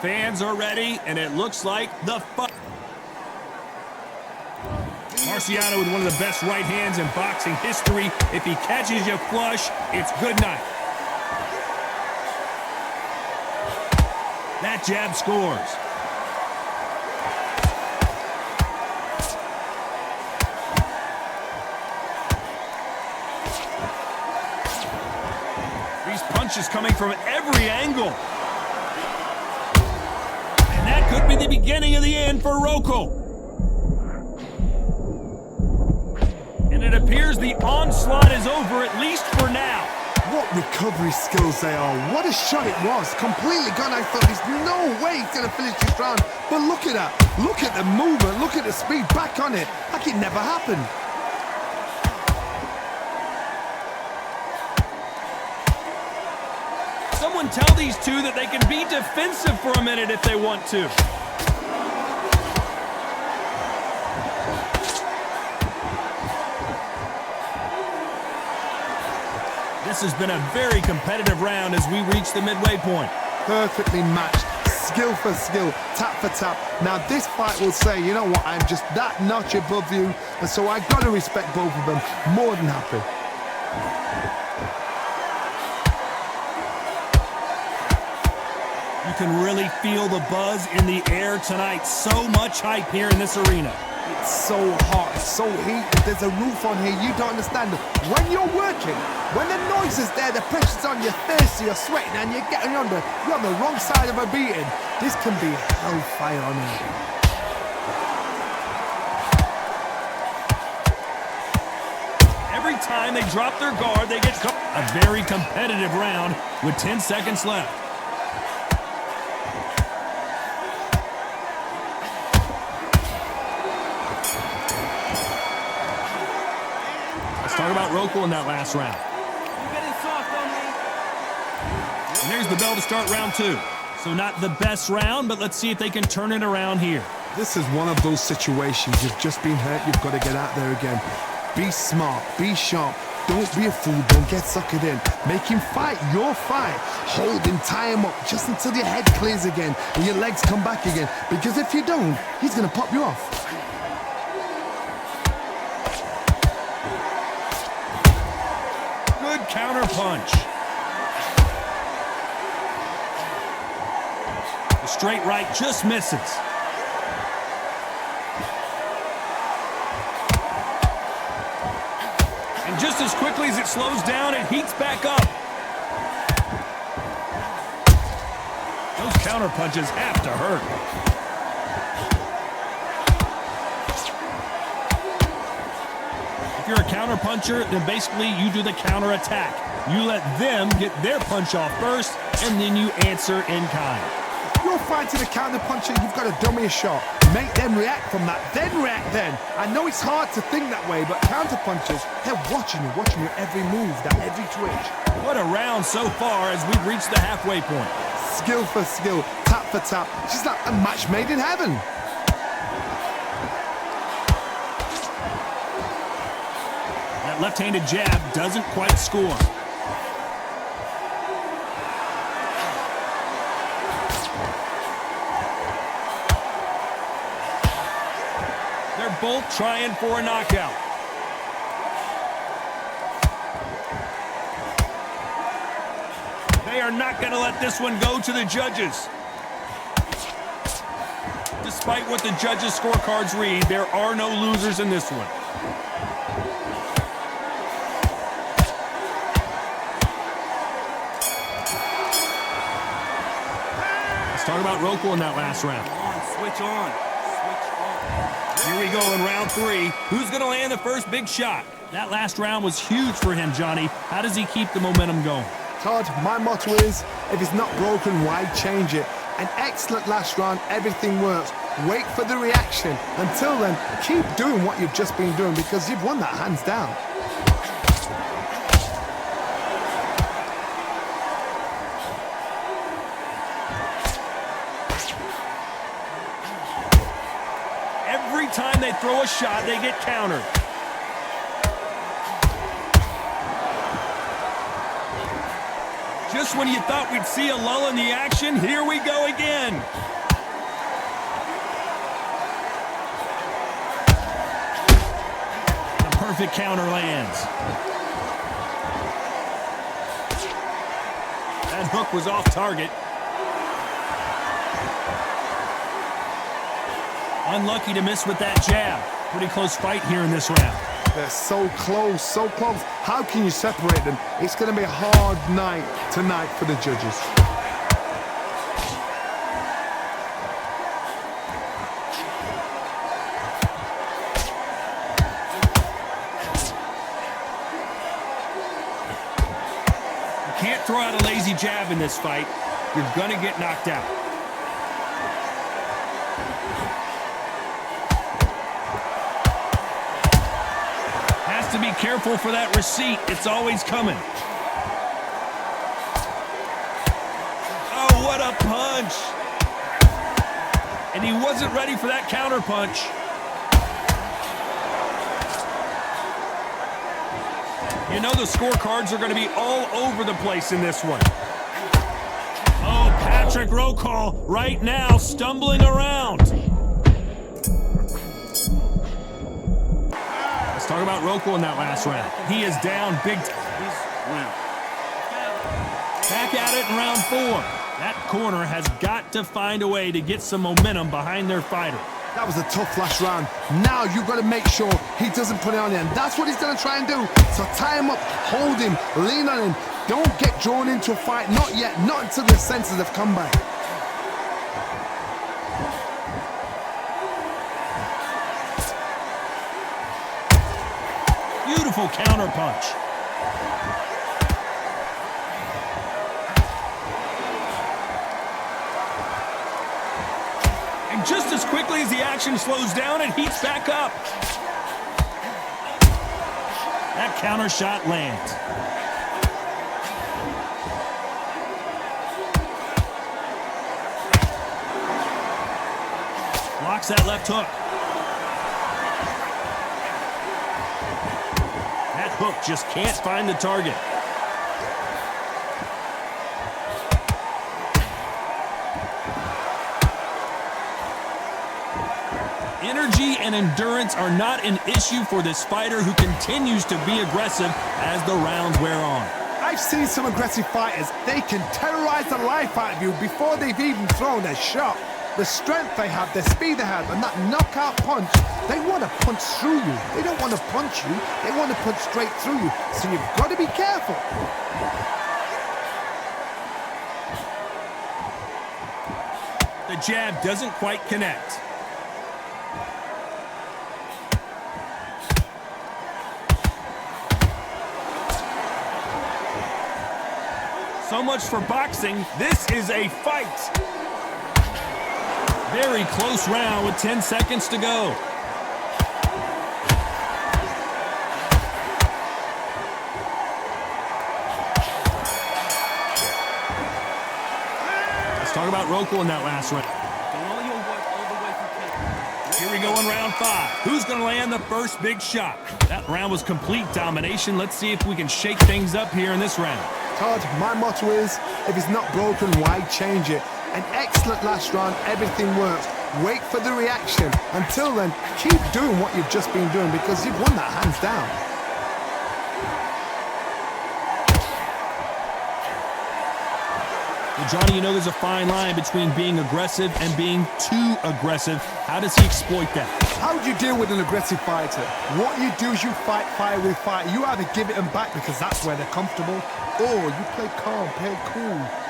fans are ready, and it looks like the fight. Marciano with one of the best right hands in boxing history. If he catches you flush, it's good night. That jab scores. These punches coming from every angle. And that could be the beginning of the end for Rokohl. And it appears the onslaught is over, at least for now. What recovery skills they are. What a shot it was. Completely gone. I thought there's no way he's going to finish this round. But look at that. Look at the movement. Look at the speed. Back on it. Like it never happened. Someone tell these two that they can be defensive for a minute if they want to. This has been a very competitive round as we reach the midway point. Perfectly matched, skill for skill, tap for tap. Now this fight will say, you know what, I'm just that notch above you, and so I got to respect both of them. More than happy. You can really feel the buzz in the air tonight. So much hype here in this arena. It's so hot, it's so heated, there's a roof on here, you don't understand it. When you're working, when the noise is there, the pressure's on, you're thirsty, you're sweating, and you're getting under, you're on the wrong side of a beating. This can be hellfire on here. Every time they drop their guard, they get caught. A very competitive round with 10 seconds left. Talk about Rokohl in that last round. And there's the bell to start round two. So not the best round, but let's see if they can turn it around here. This is one of those situations. You've just been hurt, you've got to get out there again. Be smart, be sharp. Don't be a fool, don't get suckered in. Make him fight your fight. Hold him, tie him up, just until your head clears again and your legs come back again. Because if you don't, he's going to pop you off. Counter punch. The straight right just misses. And just as quickly as it slows down, it heats back up. Those counter punches have to hurt. If you're a counter puncher, then basically you do the counter attack. You let them get their punch off first, and then you answer in kind. If you're fighting a counter puncher, you've got to dummy a shot. Make them react from that, then react then. I know it's hard to think that way, but counter punchers, they're watching you every move, that every twitch. What a round so far as we've reached the halfway point. Skill for skill, tap for tap. She's like a match made in heaven. Left-handed jab doesn't quite score. They're both trying for a knockout. They are not going to let this one go to the judges. Despite what the judges' scorecards read, there are no losers in this one. Talk about Rokohl in that last round. Switch on. Here we go in round three. Who's going to land the first big shot? That last round was huge for him, Johnny. How does he keep the momentum going? Todd, my motto is, if it's not broken, why change it? An excellent last round, everything works. Wait for the reaction. Until then, keep doing what you've just been doing because you've won that hands down. Every time they throw a shot, they get countered. Just when you thought we'd see a lull in the action, here we go again. The perfect counter lands. That hook was off target. Unlucky to miss with that jab. Pretty close fight here in this round. They're so close, so close. How can you separate them? It's going to be a hard night tonight for the judges. You can't throw out a lazy jab in this fight. You're going to get knocked out. To be careful for that receipt. It's always coming. Oh, what a punch. And he wasn't ready for that counter punch. You know the scorecards are going to be all over the place in this one. Oh, Patrick Rokohl right now stumbling around. Let's talk about Rokohl in that last round. He is down big time. Back at it in round 4. That corner has got to find a way to get some momentum behind their fighter. That was a tough last round. Now you've got to make sure he doesn't put it on you, and that's what he's going to try and do. So tie him up, hold him, lean on him. Don't get drawn into a fight. Not yet. Not until the senses have come back. Beautiful counter punch. And just as quickly as the action slows down, it heats back up. That counter shot lands. Blocks that left hook. Hook just can't find the target. Energy and endurance are not an issue for this fighter who continues to be aggressive as the rounds wear on. I've seen some aggressive fighters. They can terrorize the life out of you before they've even thrown a shot. The strength they have, the speed they have, and that knockout punch, they want to punch through you. They don't want to punch you, they want to punch straight through you. So you've got to be careful. The jab doesn't quite connect. So much for boxing. This is a fight. Very close round with 10 seconds to go. Let's talk about Rokohl in that last round. Here we go in round 5. Who's going to land the first big shot? That round was complete domination. Let's see if we can shake things up here in this round. Todd, my motto is, if it's not broken, why change it? An excellent last round, everything works. Wait for the reaction. Until then, keep doing what you've just been doing because you've won that hands down. Well, Johnny, you know there's a fine line between being aggressive and being too aggressive. How does he exploit that? How do you deal with an aggressive fighter? What you do is you fight fire with fire. You either give it them back because that's where they're comfortable, or you play calm, play cool.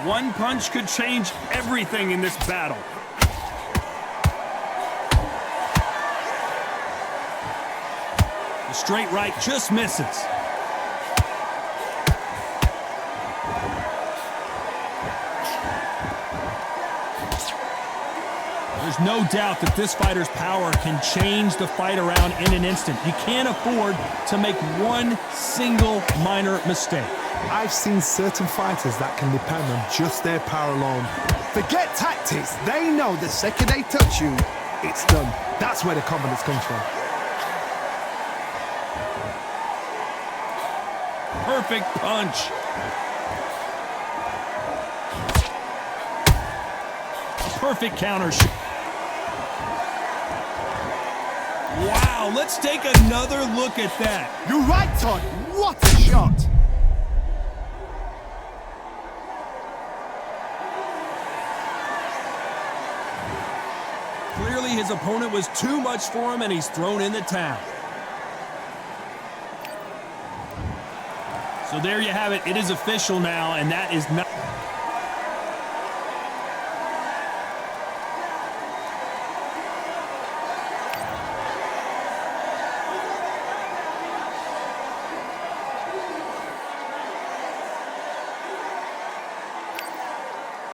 One punch could change everything in this battle. The straight right just misses. There's no doubt that this fighter's power can change the fight around in an instant. You can't afford to make one single minor mistake. I've seen certain fighters that can depend on just their power alone. Forget tactics. They know the second they touch you, it's done. That's where the confidence comes from. Perfect punch. A perfect counter shot. Wow, let's take another look at that. You're right, Todd. What a shot. Clearly his opponent was too much for him and he's thrown in the towel. So there you have it. It is official now, and that is not...